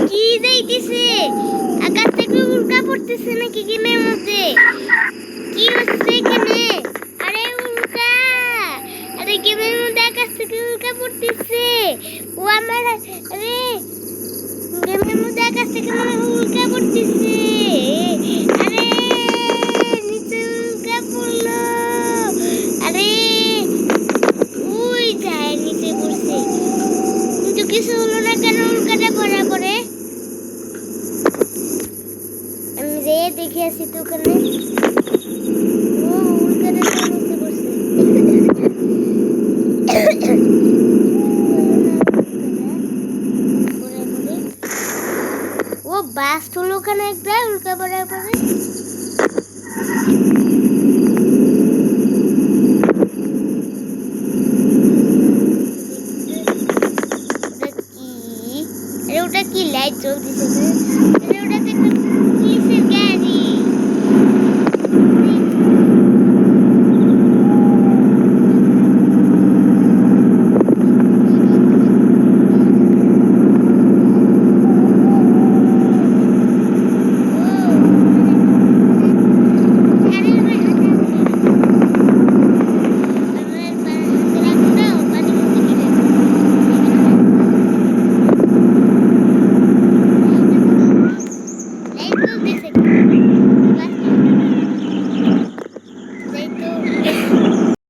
কি যাইতেছে? আকাশ থেকে উল্কা পড়তেছে নাকি গেমের মধ্যে? কি হচ্ছে এখানে? আরে উল্কা! আরে গেমের মধ্যে আকাশ থেকে উল্কা পড়তেছে। ও আমার আরে গেমের মধ্যে আকাশ থেকে মনে হয় উল্কা পড়তেছে। আরে নিচে উল্কা পড়লো। আরে ওই যায় নিচে পড়ছে, কিন্তু কিছু হলো না কেন উল্কাটা পড়া পরে? আমি যে দেখে আসি তো ওখানে। ও উল্কাটা তো নিচে পড়ছে। ও বাস্ট হলো ওখানে একটা উল্কা পড়ার পরে। ওটা কি? আরে ওটা কি লাইট জ্বলতেছে? আরে ওটা